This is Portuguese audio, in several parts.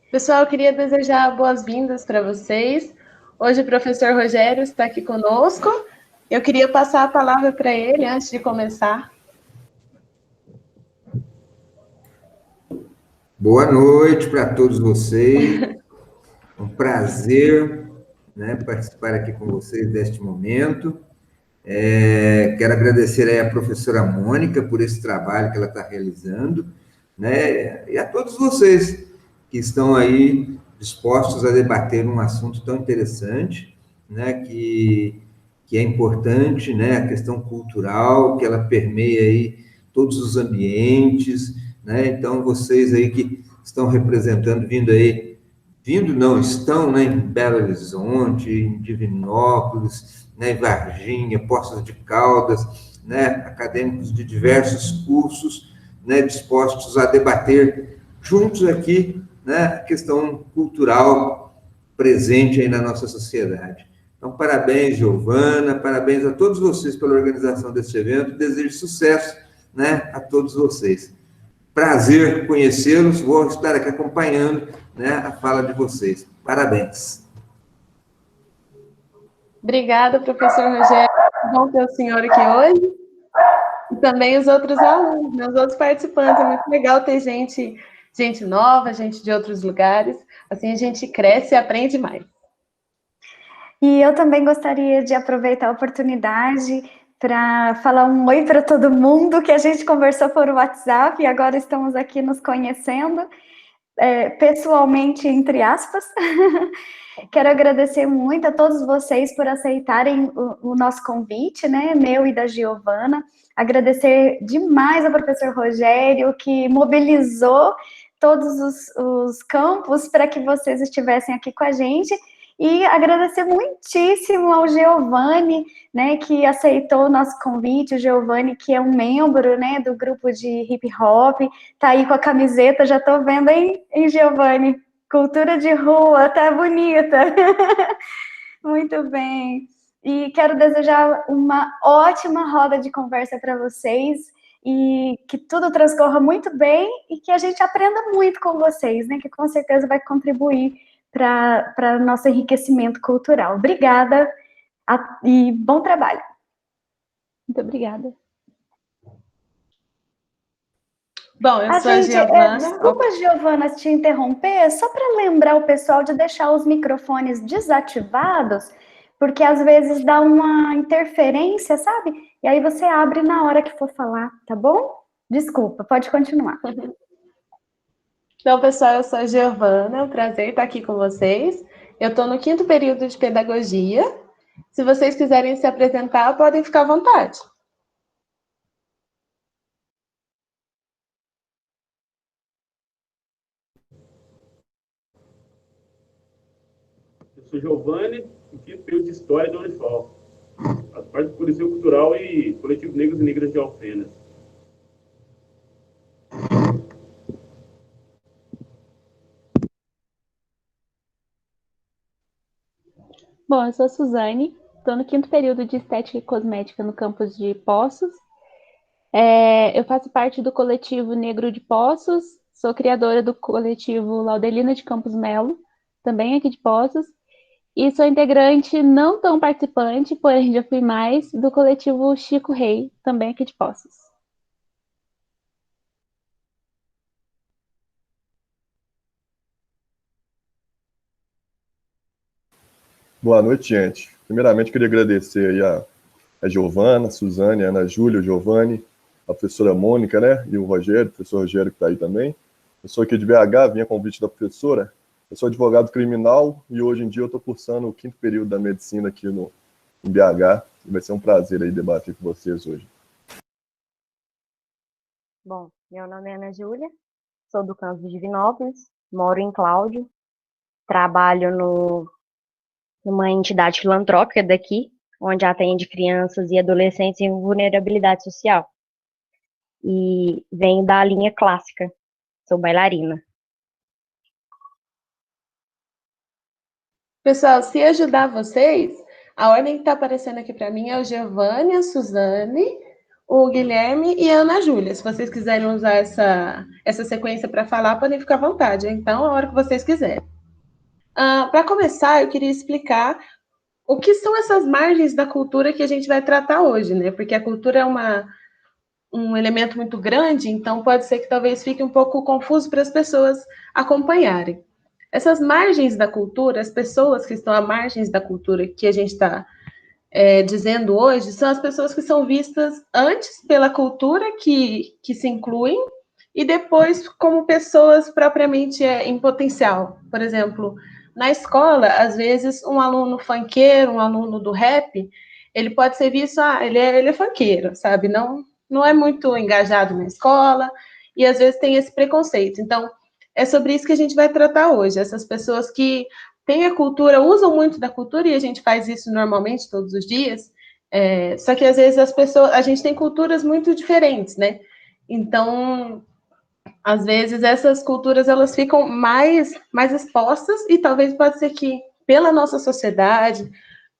Pessoal, eu queria desejar boas-vindas para vocês. Hoje o professor Rogério está aqui conosco. Eu queria passar a palavra para ele antes de começar. Boa noite para todos vocês. Um prazer, né, participar aqui com vocês deste momento. Quero agradecer aí a professora Mônica por esse trabalho que ela está realizando, né, e a todos vocês que estão aí dispostos a debater um assunto tão interessante, né, que é importante, né, a questão cultural, que ela permeia aí todos os ambientes, né, então vocês aí que estão representando, vindo não, estão, né, em Belo Horizonte, em Divinópolis, né, em Varginha, Poços de Caldas, né, acadêmicos de diversos cursos, né, dispostos a debater juntos aqui, né, a questão cultural presente aí na nossa sociedade. Então, parabéns, Giovana, parabéns a todos vocês pela organização desse evento, desejo sucesso, né, a todos vocês. Prazer conhecê-los, vou estar aqui acompanhando, né, a fala de vocês. Parabéns. Obrigada, professor Rogério. Bom ter o senhor aqui hoje. E também os outros alunos, né, os outros participantes. É muito legal ter gente nova, gente de outros lugares. Assim a gente cresce e aprende mais. E eu também gostaria de aproveitar a oportunidade para falar um oi para todo mundo, que a gente conversou por WhatsApp e agora estamos aqui nos conhecendo, pessoalmente, entre aspas. Quero agradecer muito a todos vocês por aceitarem o nosso convite, né, meu e da Giovana. Agradecer demais ao professor Rogério, que mobilizou todos os campos para que vocês estivessem aqui com a gente. E agradecer muitíssimo ao Giovanni, né, que aceitou o nosso convite. O Giovanni, que é um membro, né, do grupo de hip hop, tá aí com a camiseta, já tô vendo, hein Giovanni? Cultura de rua, tá bonita. Muito bem. E quero desejar uma ótima roda de conversa para vocês e que tudo transcorra muito bem e que a gente aprenda muito com vocês, né? Que com certeza vai contribuir para nosso enriquecimento cultural. Obrigada e bom trabalho. Muito obrigada. Bom, eu sou gente, a Giovana. Desculpa, Giovana, te interromper, só para lembrar o pessoal de deixar os microfones desativados, porque às vezes dá uma interferência, sabe? E aí você abre na hora que for falar, tá bom? Desculpa, pode continuar. Então, pessoal, eu sou a Giovana, é um prazer estar aqui com vocês. Eu estou no 5º período de pedagogia. Se vocês quiserem se apresentar, podem ficar à vontade. Eu sou Giovanni, do 5º período de História da Unifal. Faço parte do Coliseu Cultural e Coletivo Negros e Negras de Alfenas. Bom, eu sou a Suzane, estou no 5º período de Estética e Cosmética no campus de Poços. Eu faço parte do coletivo Negro de Poços, sou criadora do coletivo Laudelina de Campos Melo, também aqui de Poços, e sou integrante, não tão participante, porém já fui mais, do coletivo Chico Rei, também aqui de Poços. Boa noite, gente. Primeiramente, queria agradecer aí a Giovana, a Suzane, a Ana Júlia, o Giovanni, a professora Mônica, né, e o Rogério, o professor Rogério que está aí também. Eu sou aqui de BH, vim a convite da professora. Eu sou advogado criminal e hoje em dia eu estou cursando o 5º período da medicina aqui em BH. E vai ser um prazer aí debater com vocês hoje. Bom, meu nome é Ana Júlia, sou do campus de Divinópolis, moro em Cláudio, trabalho numa entidade filantrópica daqui, onde atende crianças e adolescentes em vulnerabilidade social. E venho da linha clássica, sou bailarina. Pessoal, se ajudar vocês, a ordem que está aparecendo aqui para mim é o Giovanni, a Suzane, o Guilherme e a Ana Júlia. Se vocês quiserem usar essa sequência para falar, podem ficar à vontade. Então, a hora que vocês quiserem. Para começar, eu queria explicar o que são essas margens da cultura que a gente vai tratar hoje, né? Porque a cultura é um elemento muito grande, então pode ser que talvez fique um pouco confuso para as pessoas acompanharem. Essas margens da cultura, as pessoas que estão à margens da cultura que a gente está dizendo hoje, são as pessoas que são vistas antes pela cultura que se incluem e depois como pessoas propriamente em potencial. Por exemplo, na escola, às vezes, um aluno funkeiro, um aluno do rap, ele pode ser visto, ele é funkeiro, sabe? Não é muito engajado na escola, e às vezes tem esse preconceito. Então, é sobre isso que a gente vai tratar hoje. Essas pessoas que têm a cultura, usam muito da cultura, e a gente faz isso normalmente, todos os dias, só que às vezes a gente tem culturas muito diferentes, né? Então, às vezes essas culturas elas ficam mais expostas e talvez pode ser que pela nossa sociedade,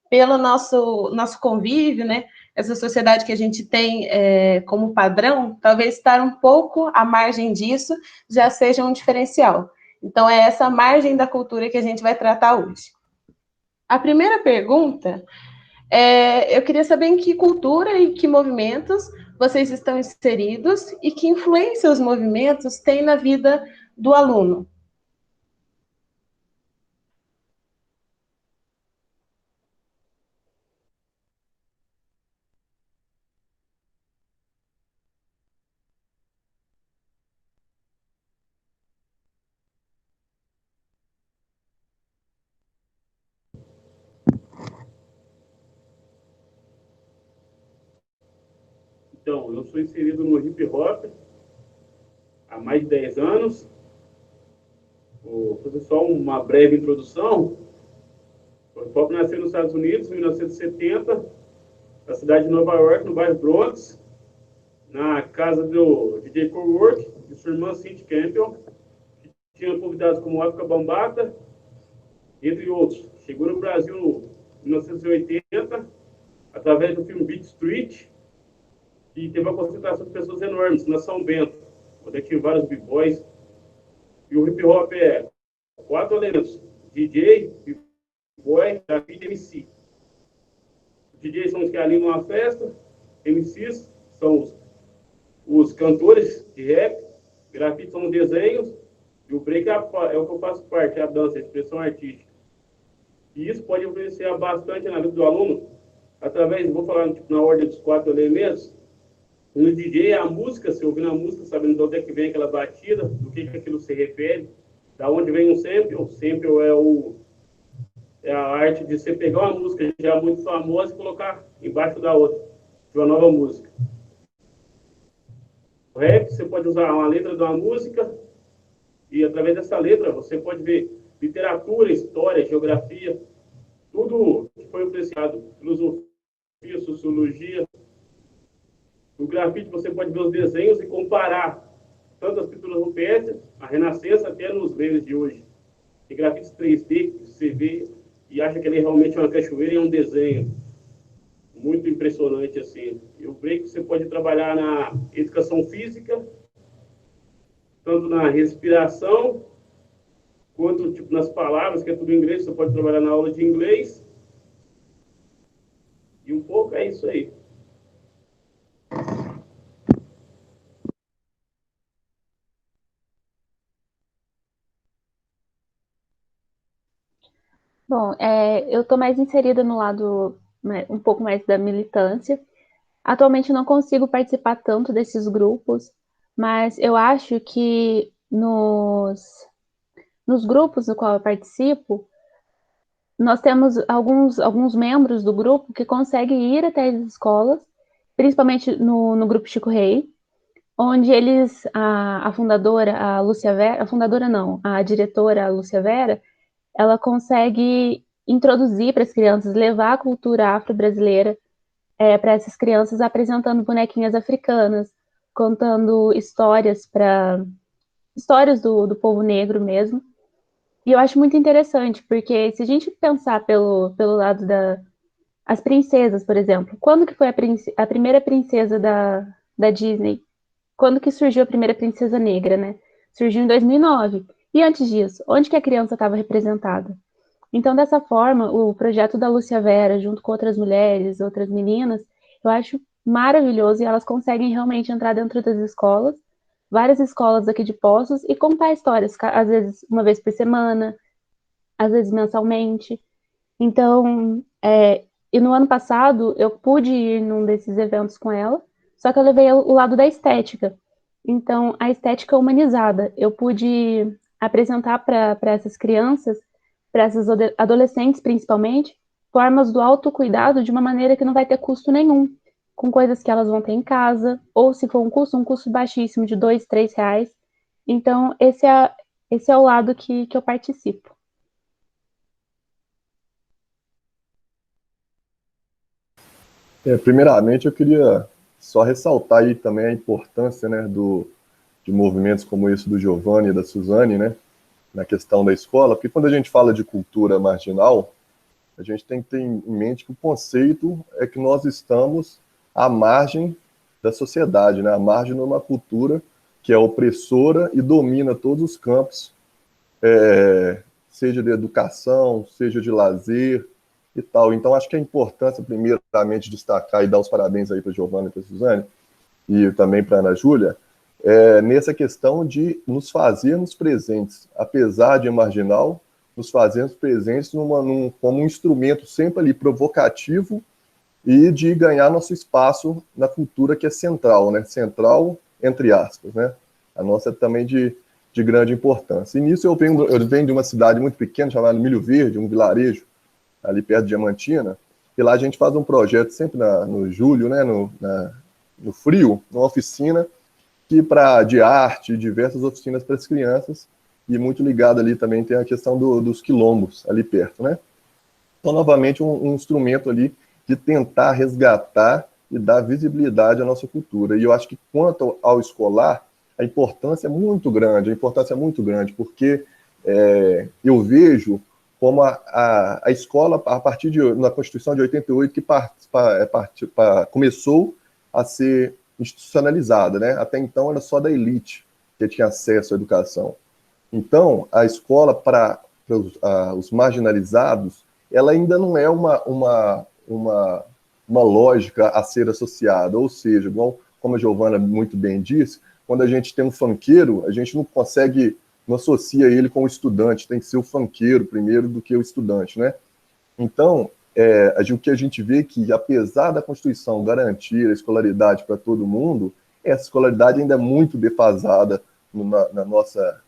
pelo nosso convívio, né? Essa sociedade que a gente tem como padrão, talvez estar um pouco à margem disso já seja um diferencial. Então, é essa margem da cultura que a gente vai tratar hoje. A primeira pergunta eu queria saber em que cultura e que movimentos vocês estão inseridos e que influência os movimentos têm na vida do aluno. Então, eu sou inserido no hip hop há mais de 10 anos. Vou fazer só uma breve introdução. O hip hop nasceu nos Estados Unidos em 1970, na cidade de Nova York, no bairro Bronx, na casa do DJ Coolwork, de sua irmã Cindy Campbell, que tinha convidados como África Bambata, entre outros. Chegou no Brasil em 1980, através do filme Beat Street, e teve uma concentração de pessoas enormes na São Bento, onde tinha vários b-boys. E o hip hop é 4 elementos: DJ, b-boy, grafite e MC. Os DJs são os que animam a festa, MCs são os cantores de rap, grafite são os desenhos, e o break é o que eu faço parte, é a dança, a expressão artística. E isso pode influenciar bastante na vida do aluno, através, vou falar na ordem dos 4 elementos. No DJ, a música, se ouvindo a música, sabendo de onde é que vem aquela batida, do que aquilo se refere, da onde vem um sample. O sample é a arte de você pegar uma música já muito famosa e colocar embaixo da outra, de uma nova música. O rap, você pode usar uma letra de uma música e, através dessa letra, você pode ver literatura, história, geografia, tudo que foi influenciado, filosofia, sociologia. No grafite, você pode ver os desenhos e comparar tanto as pinturas rupestres, a Renascença, até nos meios de hoje. Tem grafites 3D que você vê e acha que ele é realmente uma cachoeira e é um desenho. Muito impressionante, assim. E o break você pode trabalhar na educação física, tanto na respiração, quanto tipo, nas palavras, que é tudo em inglês. Você pode trabalhar na aula de inglês. E um pouco é isso aí. Bom, eu estou mais inserida no lado um pouco mais da militância. Atualmente não consigo participar tanto desses grupos, mas eu acho que nos grupos no qual eu participo, nós temos alguns membros do grupo que conseguem ir até as escolas, principalmente no grupo Chico Rei, onde a fundadora, a Lúcia Vera, a fundadora não, a diretora, a Lúcia Vera, ela consegue introduzir para as crianças, levar a cultura afro-brasileira para essas crianças, apresentando bonequinhas africanas, contando histórias do povo negro mesmo. E eu acho muito interessante, porque se a gente pensar pelo lado As princesas, por exemplo. Quando que foi a primeira princesa da Disney? Quando que surgiu a primeira princesa negra, né? Surgiu em 2009. E antes disso, onde que a criança estava representada? Então, dessa forma, o projeto da Lúcia Vera, junto com outras mulheres, outras meninas, eu acho maravilhoso e elas conseguem realmente entrar dentro das escolas, várias escolas aqui de Poços, e contar histórias, às vezes uma vez por semana, às vezes mensalmente. Então, e no ano passado, eu pude ir num desses eventos com ela, só que eu levei o lado da estética. Então, a estética humanizada. Eu pude apresentar para essas crianças, para essas adolescentes principalmente, formas do autocuidado de uma maneira que não vai ter custo nenhum, com coisas que elas vão ter em casa, ou se for um custo baixíssimo de R$ 2, R$ 3. Então, esse é o lado que eu participo. Primeiramente, eu queria só ressaltar aí também a importância, né, de movimentos como esse do Giovanni e da Suzane, né, na questão da escola, porque quando a gente fala de cultura marginal, a gente tem que ter em mente que o conceito é que nós estamos à margem da sociedade, né, à margem de uma cultura que é opressora e domina todos os campos, seja de educação, seja de lazer e tal. Então, acho que a importância, primeiramente, destacar e dar os parabéns aí para a Giovana e para a Suzane, e também para a Ana Júlia, nessa questão de nos fazermos presentes, apesar de marginal, nos fazermos presentes como um instrumento sempre ali provocativo e de ganhar nosso espaço na cultura que é central, né? Central, entre aspas, né? A nossa é também de grande importância. E nisso eu venho de uma cidade muito pequena, chamada Milho Verde, um vilarejo ali perto de Diamantina, e lá a gente faz um projeto sempre no julho, né? No frio, numa oficina de arte, diversas oficinas para as crianças, e muito ligado ali também tem a questão dos quilombos ali perto, né? Então, novamente, um instrumento ali de tentar resgatar e dar visibilidade à nossa cultura. E eu acho que, quanto ao escolar, a importância é muito grande, porque eu vejo como a escola, a partir na Constituição de 88, que começou a ser institucionalizada, né? Até então era só da elite que tinha acesso à educação. Então, a escola para os marginalizados, ela ainda não é uma lógica a ser associada, ou seja, igual como a Giovana muito bem disse, quando a gente tem um funkeiro, a gente não associa ele com o estudante, tem que ser o funkeiro primeiro do que o estudante, né? Então, o que a gente vê é que, apesar da Constituição garantir a escolaridade para todo mundo, essa escolaridade ainda é muito defasada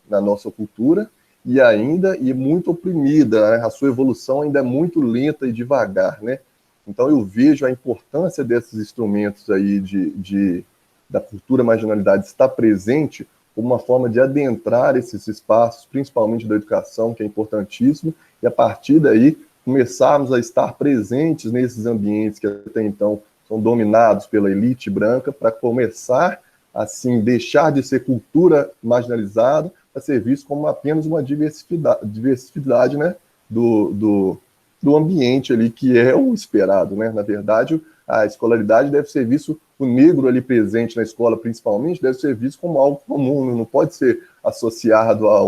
na nossa cultura e muito oprimida, né? A sua evolução ainda é muito lenta e devagar, né? Então eu vejo a importância desses instrumentos aí da cultura marginalidade estar presente como uma forma de adentrar esses espaços, principalmente da educação, que é importantíssimo, e a partir daí começarmos a estar presentes nesses ambientes que até então são dominados pela elite branca, para começar, assim, deixar de ser cultura marginalizada para ser visto como apenas uma diversidade, né, do ambiente ali, que é o esperado, né? Na verdade, a escolaridade deve ser visto, o negro ali presente na escola, principalmente, deve ser visto como algo comum, não pode ser associado a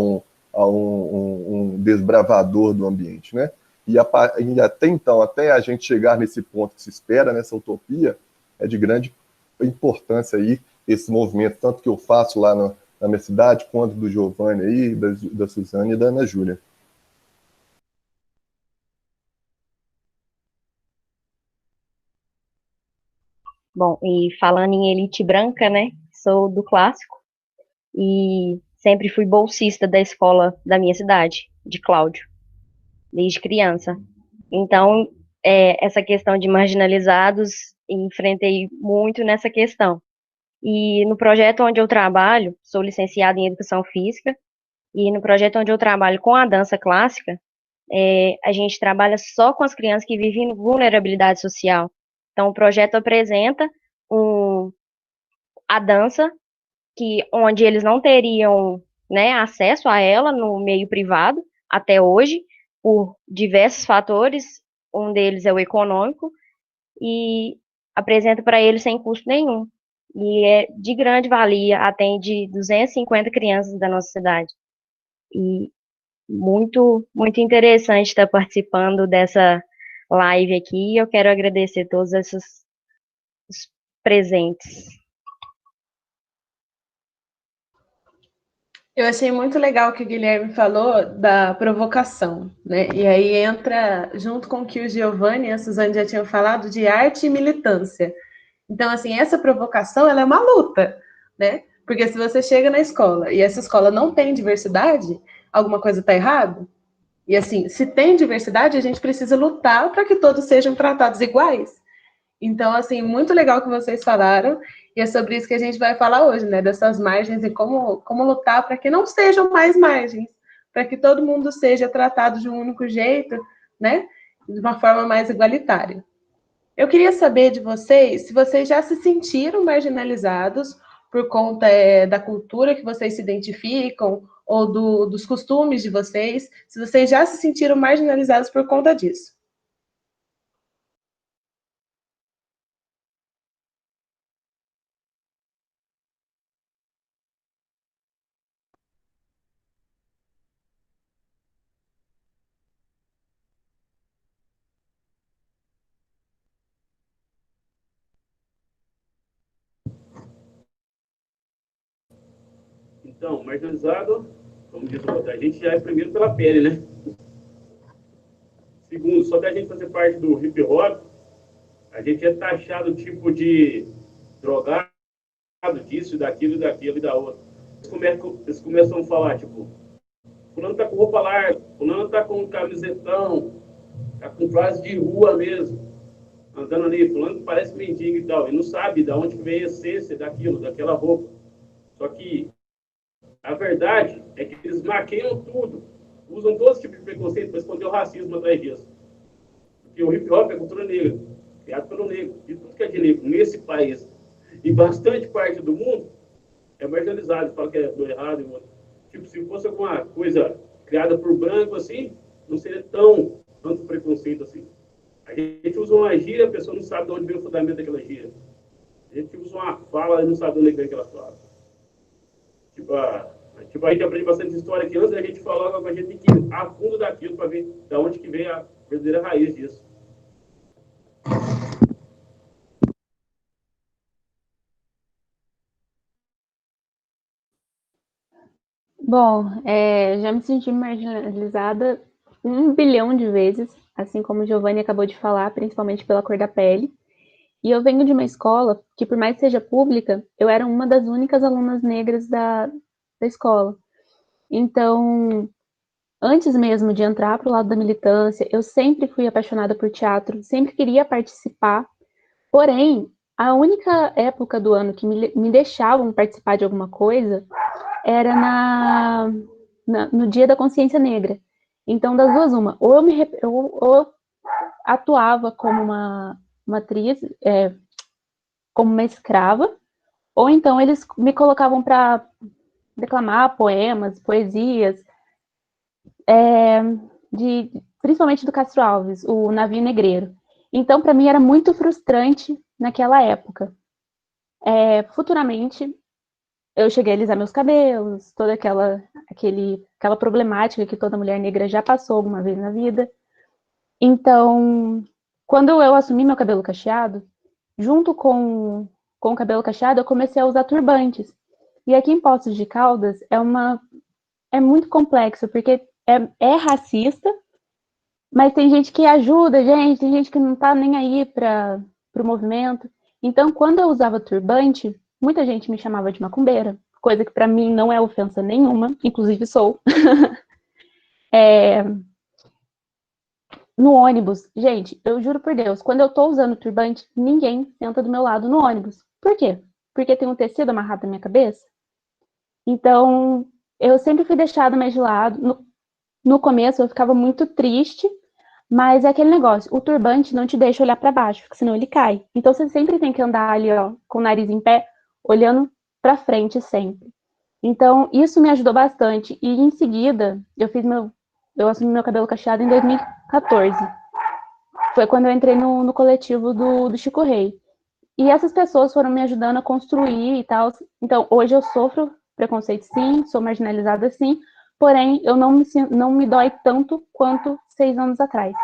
um desbravador do ambiente, né? E até então, até a gente chegar nesse ponto que se espera, nessa utopia, é de grande importância aí esse movimento, tanto que eu faço lá na minha cidade, quanto do Giovanni aí, da Suzane e da Ana Júlia. Bom, e falando em elite branca, né? Sou do clássico e sempre fui bolsista da escola da minha cidade, de Cláudio, desde criança. Então, essa questão de marginalizados, enfrentei muito nessa questão. E no projeto onde eu trabalho, sou licenciada em Educação Física, e no projeto onde eu trabalho com a dança clássica, a gente trabalha só com as crianças que vivem em vulnerabilidade social. Então, o projeto apresenta a dança, onde eles não teriam, né, acesso a ela no meio privado, até hoje, por diversos fatores, um deles é o econômico, e apresento para eles sem custo nenhum. E é de grande valia, atende 250 crianças da nossa cidade. E muito, muito interessante estar participando dessa live aqui. Eu quero agradecer todos esses presentes. Eu achei muito legal o que o Guilherme falou da provocação, né? E aí entra, junto com o que o Giovanni e a Suzane já tinham falado, de arte e militância. Então, assim, essa provocação, ela é uma luta, né? Porque se você chega na escola e essa escola não tem diversidade, alguma coisa está errada. E, assim, se tem diversidade, a gente precisa lutar para que todos sejam tratados iguais. Então, assim, muito legal o que vocês falaram, e é sobre isso que a gente vai falar hoje, né? Dessas margens e como lutar para que não sejam mais margens, para que todo mundo seja tratado de um único jeito, né? De uma forma mais igualitária. Eu queria saber de vocês se vocês já se sentiram marginalizados por conta da cultura que vocês se identificam ou dos costumes de vocês, se vocês já se sentiram marginalizados por conta disso. Então, marginalizado, como diz o outro, a gente já é primeiro pela pele, né? Segundo, só da gente fazer parte do hip hop, a gente é taxado tipo de drogado, disso, daquilo, daquilo e da outra. Eles começam a falar, tipo, fulano tá com roupa larga, fulano tá com camisetão, tá com frase de rua mesmo, andando ali, fulano parece mendigo e tal, e não sabe de onde vem a essência daquilo, daquela roupa. Só que a verdade é que eles maqueiam tudo, usam todo tipo de preconceito para esconder o racismo atrás disso. Porque o hip hop é cultura negra, criado pelo negro, e tudo que é de negro nesse país, e bastante parte do mundo, é marginalizado, fala que é do errado. Tipo, se fosse alguma coisa criada por branco, assim, não seria tanto preconceito assim. A gente usa uma gíria, a pessoa não sabe de onde vem o fundamento daquela gíria. A gente usa uma fala e não sabe de onde vem aquela fala. Tipo, a gente aprende bastante história que antes da gente falar, a gente tem que ir a fundo daquilo para ver de onde que vem a verdadeira raiz disso. Bom, já me senti marginalizada 1 bilhão de vezes, assim como o Giovanni acabou de falar, principalmente pela cor da pele. E eu venho de uma escola que, por mais que seja pública, eu era uma das únicas alunas negras da escola. Então, antes mesmo de entrar para o lado da militância, eu sempre fui apaixonada por teatro, sempre queria participar. Porém, a única época do ano que me deixavam participar de alguma coisa era no Dia da Consciência Negra. Então, das duas, uma. Ou eu atuava como uma atriz, como uma escrava, ou então eles me colocavam para declamar poemas, poesias, principalmente do Castro Alves, o Navio Negreiro. Então, para mim, era muito frustrante naquela época. Futuramente, eu cheguei a alisar meus cabelos, toda aquela problemática que toda mulher negra já passou alguma vez na vida. Então, quando eu assumi meu cabelo cacheado, junto com o cabelo cacheado, eu comecei a usar turbantes. E aqui em Poços de Caldas é muito complexo, porque é racista, mas tem gente que ajuda, tem gente que não tá nem aí para o movimento. Então, quando eu usava turbante, muita gente me chamava de macumbeira, coisa que para mim não é ofensa nenhuma, inclusive sou. No ônibus, gente, eu juro por Deus, quando eu tô usando turbante, ninguém senta do meu lado no ônibus. Por quê? Porque tem um tecido amarrado na minha cabeça? Então, eu sempre fui deixada mais de lado. No começo, eu ficava muito triste, mas é aquele negócio, o turbante não te deixa olhar para baixo, porque senão ele cai. Então, você sempre tem que andar ali, ó, com o nariz em pé, olhando para frente sempre. Então, isso me ajudou bastante. E, em seguida, eu assumi meu cabelo cacheado em 2014. foi quando eu entrei no coletivo do Chico Rei. E essas pessoas foram me ajudando a construir e tal. Então, hoje eu sofro preconceito, sim, sou marginalizada, sim, porém, eu não me dói tanto quanto 6 anos atrás.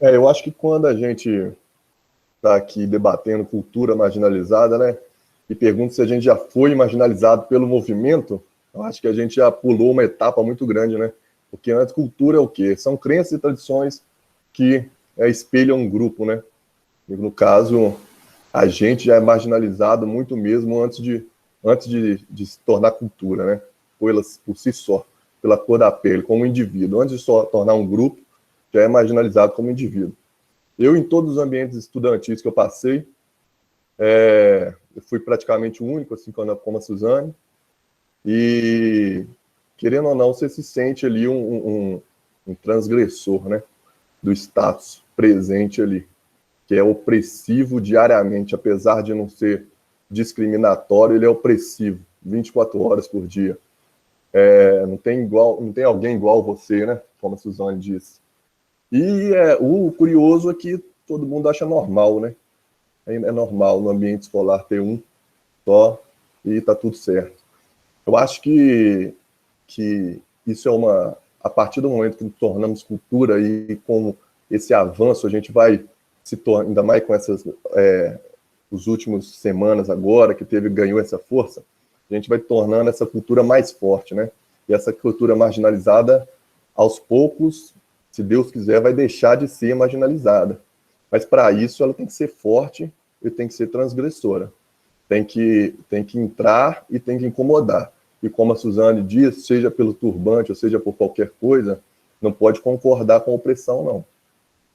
Eu acho que quando a gente está aqui debatendo cultura marginalizada, né, e pergunta se a gente já foi marginalizado pelo movimento, eu acho que a gente já pulou uma etapa muito grande, né? Porque antes cultura é o quê? São crenças e tradições que espelham um grupo, né? E no caso, a gente já é marginalizado muito mesmo antes de se tornar cultura, né? Por si só, pela cor da pele, como indivíduo. Antes de só tornar um grupo, já é marginalizado como indivíduo. Eu, em todos os ambientes estudantis que eu passei, eu fui praticamente o único, assim como a Suzane, e, querendo ou não, você se sente ali um transgressor, né, do status presente ali, que é opressivo diariamente, apesar de não ser discriminatório, ele é opressivo, 24 horas por dia. Não tem alguém igual você, né, como a Suzane disse. E o curioso é que todo mundo acha normal, né? É normal no ambiente escolar ter um só e tá tudo certo. Eu acho que isso a partir do momento que nos tornamos cultura e com esse avanço a gente vai se tornar, ainda mais com os últimos semanas agora, que ganhou essa força, a gente vai tornando essa cultura mais forte, né? E essa cultura marginalizada, aos poucos, se Deus quiser, vai deixar de ser marginalizada. Mas para isso ela tem que ser forte e tem que ser transgressora. Tem que entrar e tem que incomodar. E como a Suzane diz, seja pelo turbante ou seja por qualquer coisa, não pode concordar com a opressão, não.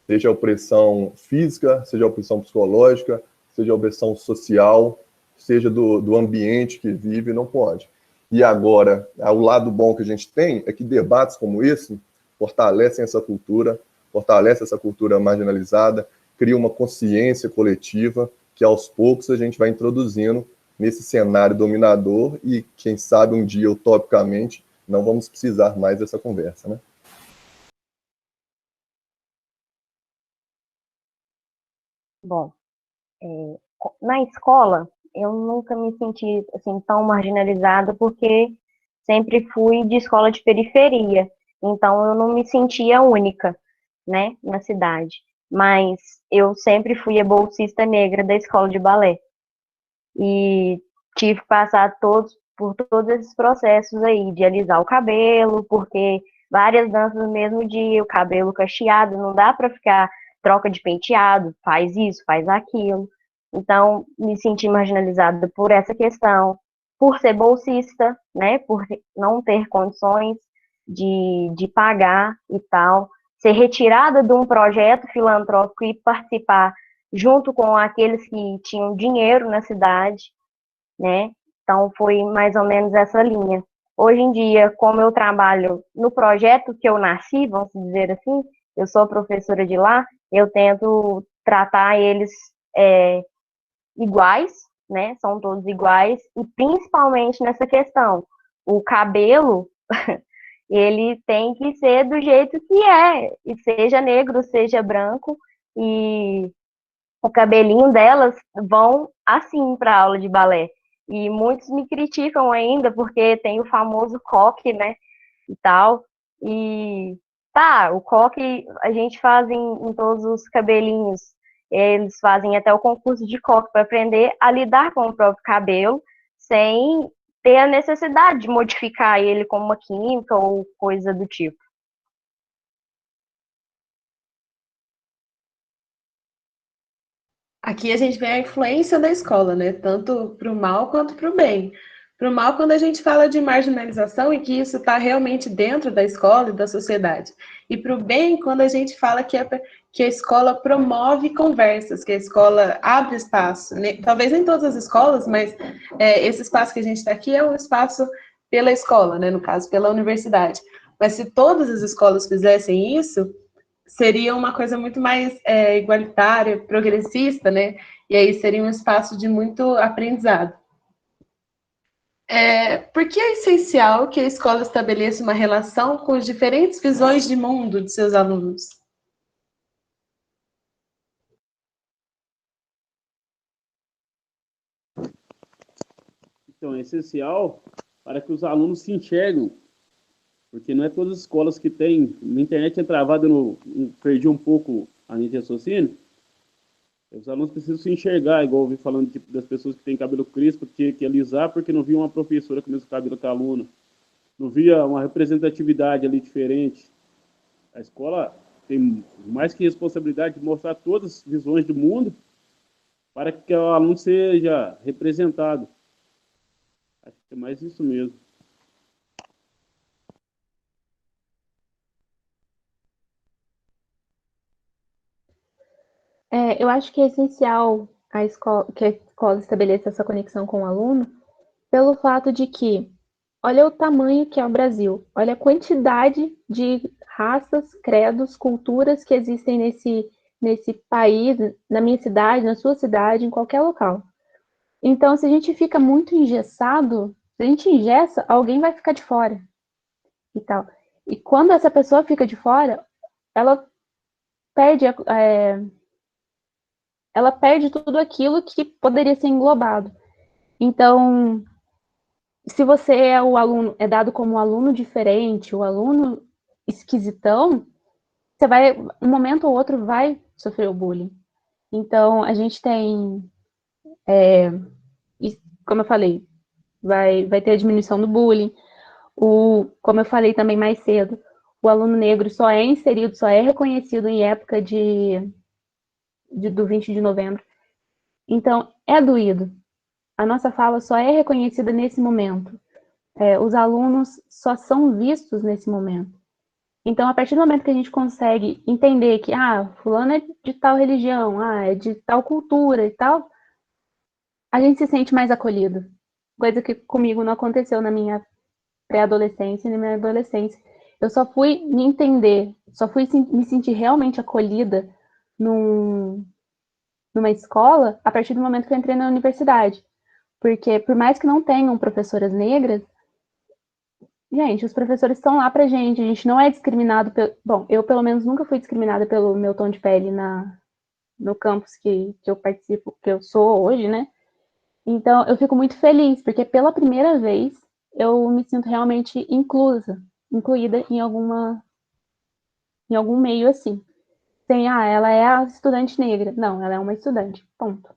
Seja a opressão física, seja a opressão psicológica, seja a opressão social, seja do ambiente que vive, não pode. E agora, o lado bom que a gente tem é que debates como esse fortalecem essa cultura marginalizada, cria uma consciência coletiva que aos poucos a gente vai introduzindo nesse cenário dominador e, quem sabe, um dia, utopicamente, não vamos precisar mais dessa conversa, né? Bom, na escola, eu nunca me senti assim tão marginalizada porque sempre fui de escola de periferia, então eu não me sentia única, né, na cidade. Mas eu sempre fui a bolsista negra da escola de balé e tive que passar por todos esses processos aí, de alisar o cabelo, porque várias danças no mesmo dia, o cabelo cacheado, não dá para ficar troca de penteado, faz isso, faz aquilo. Então, me senti marginalizada por essa questão, por ser bolsista, né, por não ter condições de pagar e tal, ser retirada de um projeto filantrópico e participar junto com aqueles que tinham dinheiro na cidade, né? Então, foi mais ou menos essa linha. Hoje em dia, como eu trabalho no projeto que eu nasci, vamos dizer assim, eu sou professora de lá, eu tento tratar eles iguais, né? São todos iguais, e principalmente nessa questão, o cabelo, ele tem que ser do jeito que é, e seja negro, seja branco, e o cabelinho delas vão assim para a aula de balé. E muitos me criticam ainda porque tem o famoso coque, né, e tal. E tá, o coque a gente faz em todos os cabelinhos. Eles fazem até o concurso de coque para aprender a lidar com o próprio cabelo sem ter a necessidade de modificar ele com uma química ou coisa do tipo. Aqui a gente vê a influência da escola, né? Tanto para o mal quanto para o bem. Para o mal, quando a gente fala de marginalização e que isso está realmente dentro da escola e da sociedade. E para o bem, quando a gente fala que a escola promove conversas, que a escola abre espaço. Né? Talvez nem todas as escolas, mas esse espaço que a gente está aqui é um espaço pela escola, né? No caso, pela universidade. Mas se todas as escolas fizessem isso, seria uma coisa muito mais igualitária, progressista, né? E aí seria um espaço de muito aprendizado. Por que é essencial que a escola estabeleça uma relação com as diferentes visões de mundo de seus alunos? Então, é essencial para que os alunos se enxerguem, porque não é todas as escolas que têm. Na internet é travada, perdi um pouco a linha de raciocínio. Os alunos precisam se enxergar, igual eu ouvi falando das pessoas que têm cabelo crespo, tinha que alisar porque não via uma professora com o mesmo cabelo que a aluna. Não via uma representatividade ali diferente. A escola tem mais que responsabilidade de mostrar todas as visões do mundo para que o aluno seja representado. Acho que é mais isso mesmo. Eu acho que é essencial que a escola estabeleça essa conexão com o aluno, pelo fato de que, olha o tamanho que é o Brasil, olha a quantidade de raças, credos, culturas que existem nesse país, na minha cidade, na sua cidade, em qualquer local. Então, se a gente fica muito engessado, se a gente engessa, alguém vai ficar de fora e tal. E quando essa pessoa fica de fora, ela perde ela perde tudo aquilo que poderia ser englobado. Então, se você é o aluno, é dado como um aluno diferente, o aluno esquisitão, você vai, um momento ou outro, vai sofrer o bullying. Então, a gente tem, como eu falei, vai ter a diminuição do bullying. Como eu falei também mais cedo, o aluno negro só é inserido, só é reconhecido em época do 20 de novembro. Então, é doído. A nossa fala só é reconhecida nesse momento. Os alunos só são vistos nesse momento. Então, a partir do momento que a gente consegue entender que, fulano é de tal religião, é de tal cultura e tal, a gente se sente mais acolhido. Coisa que comigo não aconteceu na minha pré-adolescência e na minha adolescência. Eu só fui me entender, só fui me sentir realmente acolhida numa escola a partir do momento que eu entrei na universidade. Porque, por mais que não tenham professoras negras, gente, os professores estão lá pra gente, a gente não é discriminado. Bom, eu pelo menos nunca fui discriminada pelo meu tom de pele no campus que eu participo, que eu sou hoje, né? Então, eu fico muito feliz, porque pela primeira vez eu me sinto realmente incluída em algum meio assim. Sem, ela é a estudante negra. Não, ela é uma estudante. Ponto.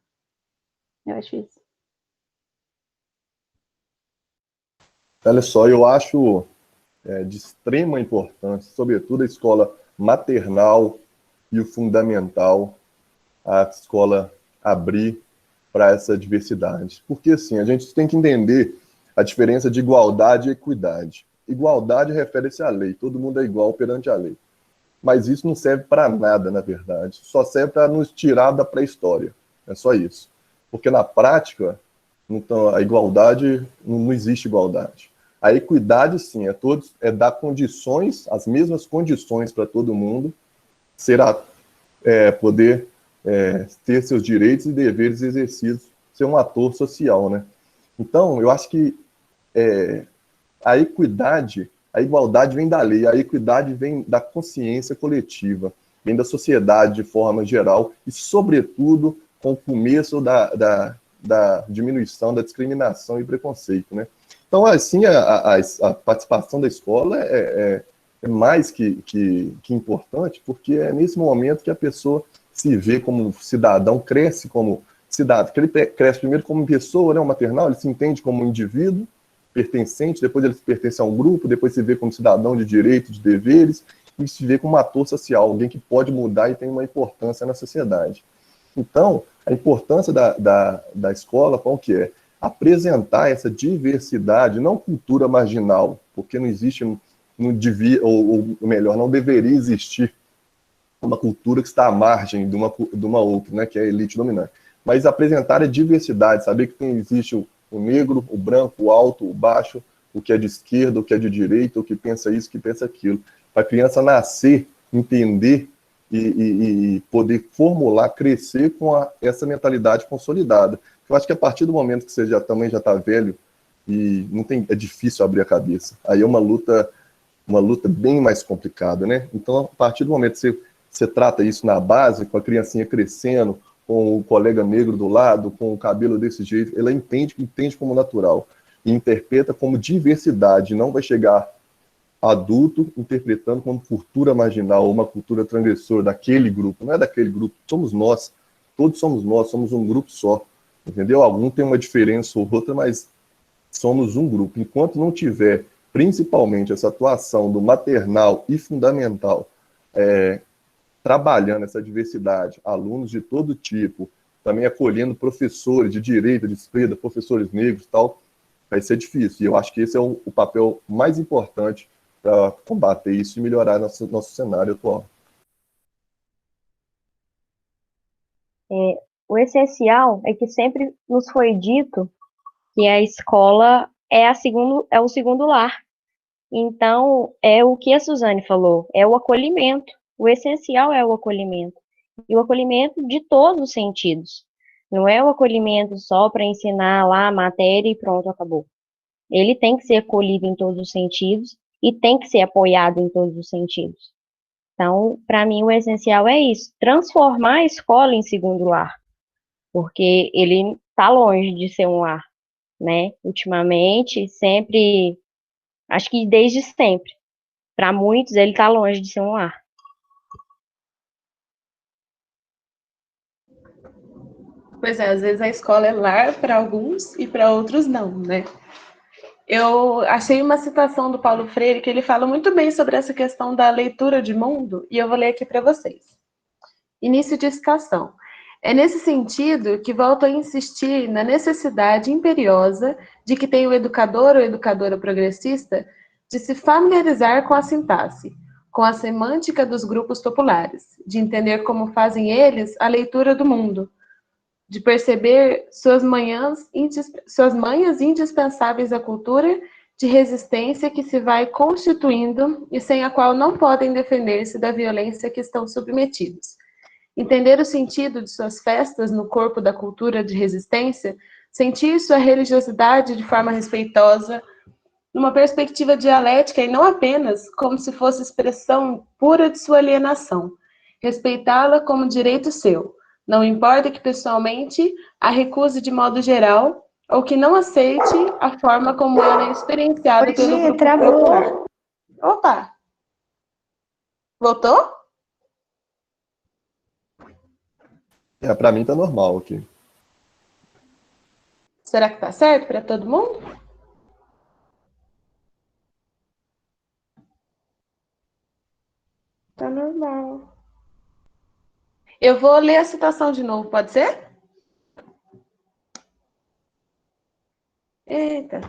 Eu acho isso. Olha só, eu acho de extrema importância, sobretudo a escola maternal e o fundamental, a escola abrir para essa diversidade. Porque, assim, a gente tem que entender a diferença de igualdade e equidade. Igualdade refere-se à lei, todo mundo é igual perante a lei. Mas isso não serve para nada, na verdade. Só serve para nos tirar da pré-história. É só isso. Porque, na prática, então, a igualdade, não existe igualdade. A equidade, sim, é dar condições, as mesmas condições para todo mundo, poder ter seus direitos e deveres exercidos, ser um ator social, né? Então, eu acho que a equidade, a igualdade vem da lei, a equidade vem da consciência coletiva, vem da sociedade de forma geral e, sobretudo, com o começo da diminuição da discriminação e preconceito, né? Então, assim, a participação da escola é mais que importante, porque é nesse momento que a pessoa se vê como cidadão, cresce como cidadão, ele cresce primeiro como pessoa, né, um maternal, ele se entende como um indivíduo pertencente, depois ele pertence a um grupo, depois se vê como cidadão de direitos, de deveres, e se vê como um ator social, alguém que pode mudar e tem uma importância na sociedade. Então, a importância da escola, qual que é? Apresentar essa diversidade, não cultura marginal, porque não existe, não devia, ou melhor, não deveria existir uma cultura que está à margem de uma outra, né, que é a elite dominante. Mas apresentar a diversidade, saber que existe o negro, o branco, o alto, o baixo, o que é de esquerda, o que é de direita, o que pensa isso, o que pensa aquilo. Para a criança nascer, entender e poder formular, crescer com essa mentalidade consolidada. Eu acho que a partir do momento que você também já está velho e não tem, é difícil abrir a cabeça. Aí é uma luta bem mais complicada, né? Então, a partir do momento que você trata isso na base, com a criancinha crescendo, com o colega negro do lado, com o cabelo desse jeito, ela entende como natural e interpreta como diversidade, não vai chegar adulto interpretando como cultura marginal ou uma cultura transgressora daquele grupo. Não é daquele grupo, somos nós, todos somos nós, somos um grupo só, entendeu? Algum tem uma diferença ou outra, mas somos um grupo. Enquanto não tiver, principalmente, essa atuação do maternal e fundamental, trabalhando essa diversidade, alunos de todo tipo, também acolhendo professores de direita, de esquerda, professores negros e tal, vai ser difícil. E eu acho que esse é o papel mais importante para combater isso e melhorar nosso cenário atual. O essencial é que sempre nos foi dito que a escola é o segundo lar. Então, é o que a Suzane falou, é o acolhimento. O essencial é o acolhimento. E o acolhimento de todos os sentidos. Não é o acolhimento só para ensinar lá a matéria e pronto, acabou. Ele tem que ser acolhido em todos os sentidos e tem que ser apoiado em todos os sentidos. Então, para mim, o essencial é isso, transformar a escola em segundo lar, porque ele está longe de ser um lar, né? Ultimamente, sempre, acho que desde sempre, para muitos, ele está longe de ser um lar. Pois é, às vezes a escola é lar para alguns e para outros não, né? Eu achei uma citação do Paulo Freire que ele fala muito bem sobre essa questão da leitura de mundo, e eu vou ler aqui para vocês. Início de citação. É nesse sentido que volto a insistir na necessidade imperiosa de que tem o educador ou educadora progressista de se familiarizar com a sintaxe, com a semântica dos grupos populares, de entender como fazem eles a leitura do mundo, de perceber suas manhas indispensáveis à cultura de resistência que se vai constituindo e sem a qual não podem defender-se da violência que estão submetidos. Entender o sentido de suas festas no corpo da cultura de resistência, sentir sua religiosidade de forma respeitosa, numa perspectiva dialética e não apenas como se fosse expressão pura de sua alienação. Respeitá-la como direito seu, não importa que pessoalmente a recuse de modo geral ou que não aceite a forma como ela é experienciada pelo grupo popular. Opa! Voltou? Para mim tá normal aqui. Será que tá certo para todo mundo? Tá normal. Eu vou ler a citação de novo, pode ser? Eita.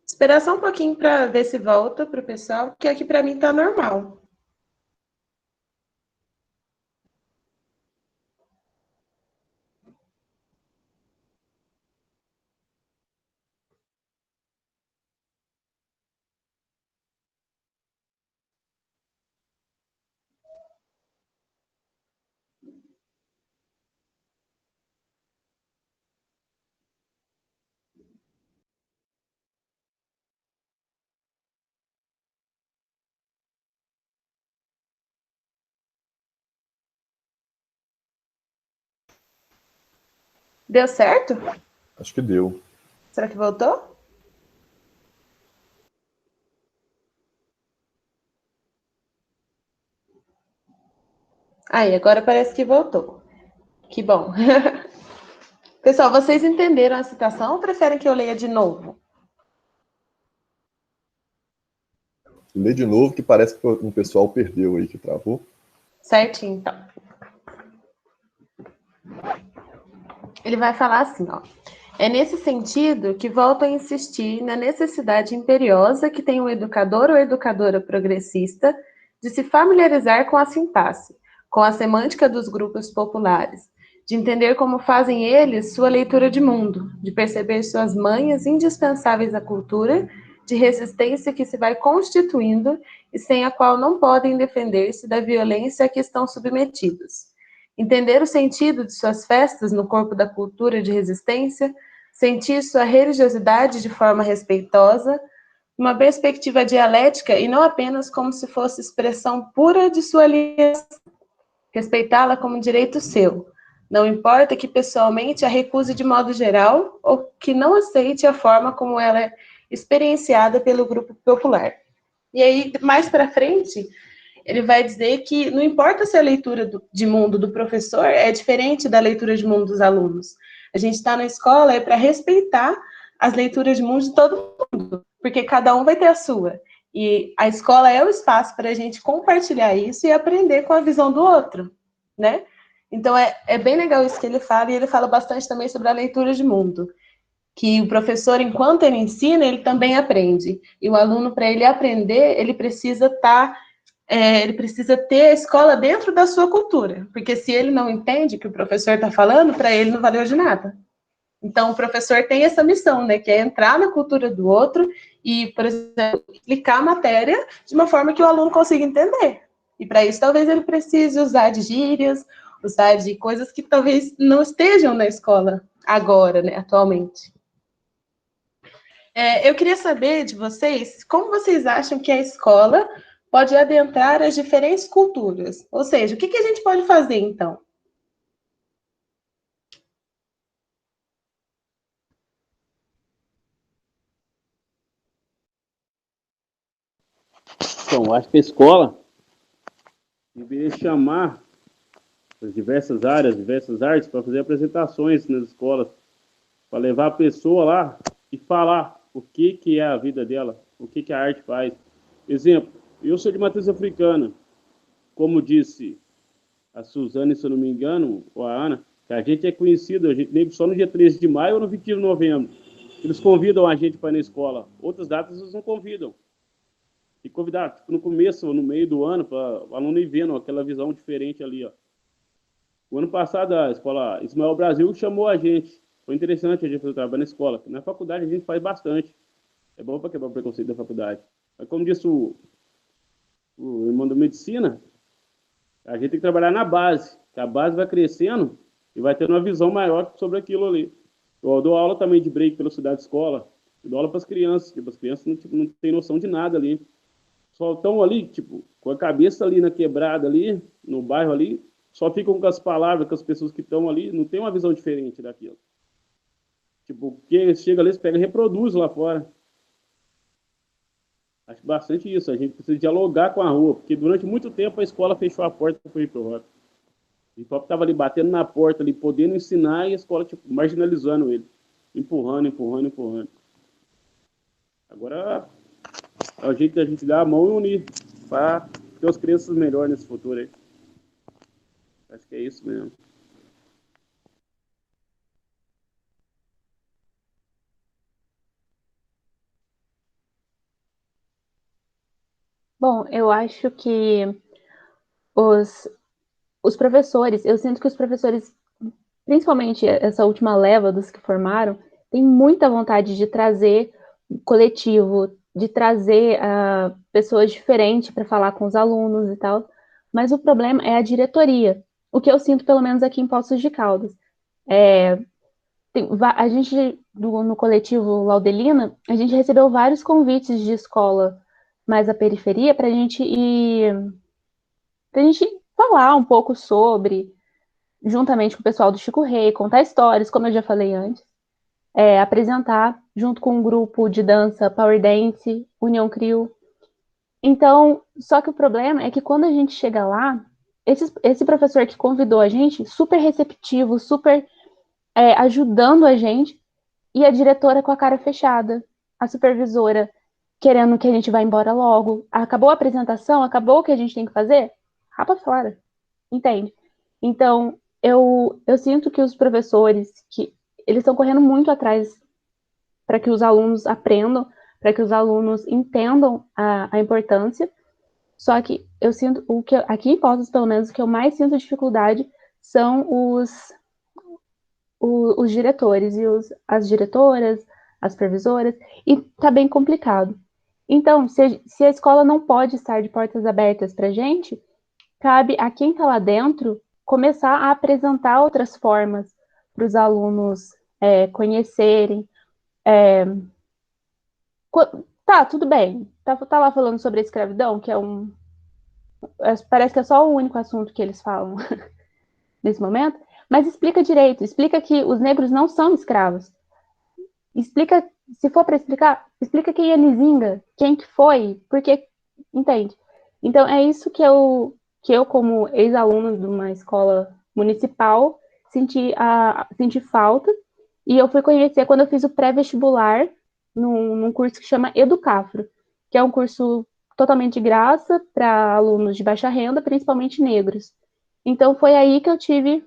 Esperar só um pouquinho para ver se volta para o pessoal, porque aqui para mim tá normal. Deu certo? Acho que deu. Será que voltou? Aí, agora parece que voltou. Que bom. Pessoal, vocês entenderam a citação ou preferem que eu leia de novo? Lê de novo, que parece que um pessoal perdeu aí, que travou. Certinho, então. Ele vai falar assim, ó. É nesse sentido que volto a insistir na necessidade imperiosa que tem o educador ou educadora progressista de se familiarizar com a sintaxe, com a semântica dos grupos populares, de entender como fazem eles sua leitura de mundo, de perceber suas manhas indispensáveis à cultura, de resistência que se vai constituindo e sem a qual não podem defender-se da violência a que estão submetidos. Entender o sentido de suas festas no corpo da cultura de resistência, sentir sua religiosidade de forma respeitosa, uma perspectiva dialética e não apenas como se fosse expressão pura de sua aliança, respeitá-la como direito seu. Não importa que pessoalmente a recuse de modo geral ou que não aceite a forma como ela é experienciada pelo grupo popular. E aí, mais para frente, ele vai dizer que não importa se a leitura de mundo do professor é diferente da leitura de mundo dos alunos. A gente está na escola para respeitar as leituras de mundo de todo mundo, porque cada um vai ter a sua. E a escola é o espaço para a gente compartilhar isso e aprender com a visão do outro, né? Então, é bem legal isso que ele fala, e ele fala bastante também sobre a leitura de mundo, que o professor, enquanto ele ensina, ele também aprende. E o aluno, para ele aprender, ele precisa ele precisa ter a escola dentro da sua cultura, porque se ele não entende o que o professor está falando, para ele não valeu de nada. Então, o professor tem essa missão, né, que é entrar na cultura do outro e, por exemplo, explicar a matéria de uma forma que o aluno consiga entender. E para isso, talvez ele precise usar de gírias, usar de coisas que talvez não estejam na escola agora, né, atualmente. Eu queria saber de vocês, como vocês acham que a escola pode adentrar as diferentes culturas? Ou seja, o que a gente pode fazer, então? Então, acho que a escola deveria chamar as diversas áreas, diversas artes, para fazer apresentações nas escolas, para levar a pessoa lá e falar o que é a vida dela, o que a arte faz. Exemplo, eu sou de matriz africana, como disse a Suzane, se eu não me engano, ou a Ana, que a gente é conhecido, a gente nem só no dia 13 de maio ou no 20 de novembro. Eles convidam a gente para ir na escola. Outras datas eles não convidam. E convidar tipo, no começo ou no meio do ano, para o aluno ir vendo aquela visão diferente ali. Ó. O ano passado, a escola Ismael Brasil chamou a gente. Foi interessante a gente fazer o trabalho na escola. Na faculdade a gente faz bastante. É bom para quebrar o preconceito da faculdade. Mas como disse o irmão da medicina, a gente tem que trabalhar na base. Que a base vai crescendo e vai tendo uma visão maior sobre aquilo ali. Eu dou aula também de break pela cidade escola. Eu dou aula para as crianças, porque as crianças não têm noção de nada ali. Só estão ali, tipo, com a cabeça ali na quebrada ali, no bairro ali, só ficam com as palavras, com as pessoas que estão ali, não tem uma visão diferente daquilo. Tipo, quem chega ali, pega e reproduz lá fora. Acho bastante isso, a gente precisa dialogar com a rua, porque durante muito tempo a escola fechou a porta para o hip hop. O hip hop estava ali batendo na porta, ali, podendo ensinar, e a escola, tipo, marginalizando ele. Empurrando. Agora é o jeito da gente dar a mão e unir para ter as crianças melhores nesse futuro aí. Acho que é isso mesmo. Bom, eu acho que os professores, eu sinto que os professores, principalmente essa última leva dos que formaram, tem muita vontade de trazer coletivo, de trazer pessoas diferentes para falar com os alunos e tal, mas o problema é a diretoria, o que eu sinto pelo menos aqui em Poços de Caldas. A gente, no coletivo Laudelina, a gente recebeu vários convites de escola mais à periferia para a gente falar um pouco sobre, juntamente com o pessoal do Chico Rei, contar histórias, como eu já falei antes, apresentar junto com um grupo de dança Power Dance, União Crio. Então, só que o problema é que quando a gente chega lá, esse professor que convidou a gente, super receptivo, super ajudando a gente, e a diretora com a cara fechada, a supervisora querendo que a gente vá embora logo. Acabou a apresentação, acabou o que a gente tem que fazer? Rapa fora, entende? Então, eu sinto que os professores, que eles estão correndo muito atrás para que os alunos aprendam, para que os alunos entendam a importância, só que eu sinto, aqui em Poços, pelo menos, o que eu mais sinto dificuldade são os diretores e as diretoras, as supervisoras, e tá bem complicado. Então, se a escola não pode estar de portas abertas para a gente, cabe a quem está lá dentro começar a apresentar outras formas para os alunos conhecerem. Tá, tudo bem. Tá lá falando sobre a escravidão, que parece que é só o único assunto que eles falam nesse momento, mas explica direito, explica que os negros não são escravos. Explica, se for para explicar, explica quem é Nzinga, quem que foi, porque, entende? Então, é isso que eu como ex-aluna de uma escola municipal, senti falta, e eu fui conhecer quando eu fiz o pré-vestibular num curso que chama Educafro, que é um curso totalmente de graça para alunos de baixa renda, principalmente negros. Então, foi aí que eu tive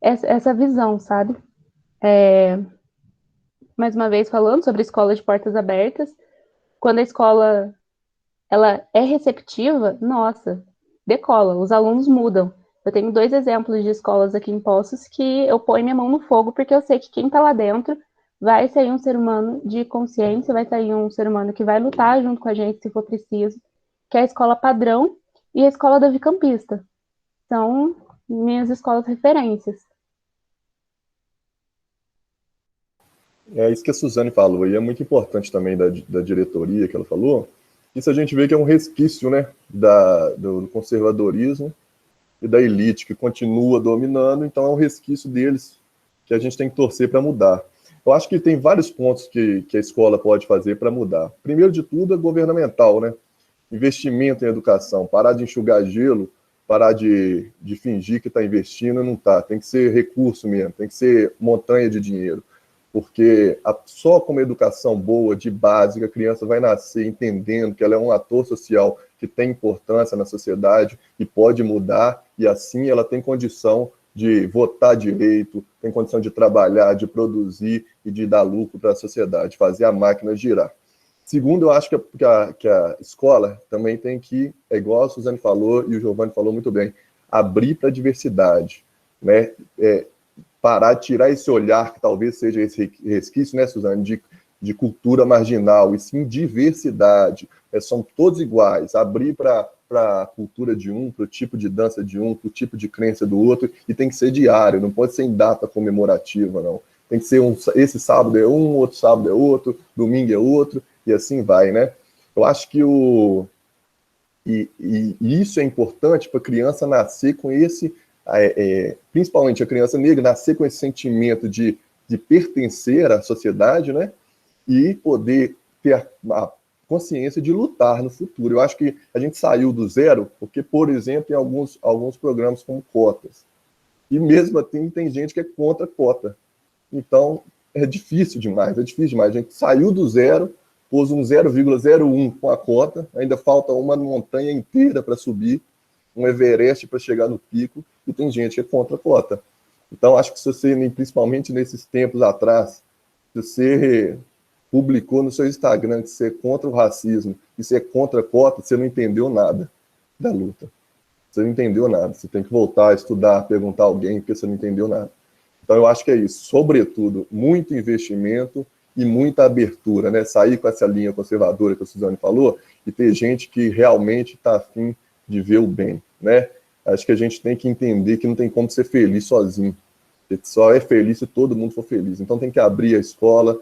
essa visão, sabe? Mais uma vez falando sobre escola de portas abertas, quando a escola ela é receptiva, nossa, decola, os alunos mudam. Eu tenho 2 exemplos de escolas aqui em Poços que eu ponho minha mão no fogo, porque eu sei que quem está lá dentro vai sair um ser humano de consciência, vai sair um ser humano que vai lutar junto com a gente se for preciso, que é a escola padrão e a escola Davi Campista. São minhas escolas referências. É isso que a Suzane falou, e é muito importante também da diretoria que ela falou. Isso a gente vê que é um resquício, né, do conservadorismo e da elite que continua dominando, então é um resquício deles que a gente tem que torcer para mudar. Eu acho que tem vários pontos que a escola pode fazer para mudar. Primeiro de tudo é governamental, né? Investimento em educação, parar de enxugar gelo, parar de fingir que está investindo, não está. Tem que ser recurso mesmo, tem que ser montanha de dinheiro. Porque só com uma educação boa, de base, a criança vai nascer entendendo que ela é um ator social que tem importância na sociedade e pode mudar, e assim ela tem condição de votar direito, tem condição de trabalhar, de produzir e de dar lucro para a sociedade, fazer a máquina girar. Segundo, eu acho que a escola também tem que, é igual a Suzane falou e o Giovanni falou muito bem, abrir para a diversidade, né? Parar de tirar esse olhar que talvez seja esse resquício, né, Suzane, de cultura marginal, e sim diversidade. São todos iguais, abrir para a cultura de um, para o tipo de dança de um, para o tipo de crença do outro, e tem que ser diário, não pode ser em data comemorativa, não. Tem que ser esse sábado é um, outro sábado é outro, domingo é outro, e assim vai, né? Eu acho que e isso é importante para a criança nascer com esse, principalmente a criança negra, nascer com esse sentimento de pertencer à sociedade, né? E poder ter a consciência de lutar no futuro. Eu acho que a gente saiu do zero, porque, por exemplo, em alguns programas como cotas. E mesmo assim tem gente que é contra cota. Então, é difícil demais, é difícil demais. A gente saiu do zero, pôs um 0,01 com a cota, ainda falta uma montanha inteira para subir, um Everest para chegar no pico, e tem gente que é contra a cota. Então, acho que se você, principalmente nesses tempos atrás, se você publicou no seu Instagram que você é contra o racismo e você é contra a cota, você não entendeu nada da luta. Você não entendeu nada. Você tem que voltar a estudar, perguntar a alguém, porque você não entendeu nada. Então, eu acho que é isso. Sobretudo, muito investimento e muita abertura, né? Sair com essa linha conservadora que a Suzane falou e ter gente que realmente está afim de ver o bem, né? Acho que a gente tem que entender que não tem como ser feliz sozinho. Só é feliz se todo mundo for feliz. Então, tem que abrir a escola,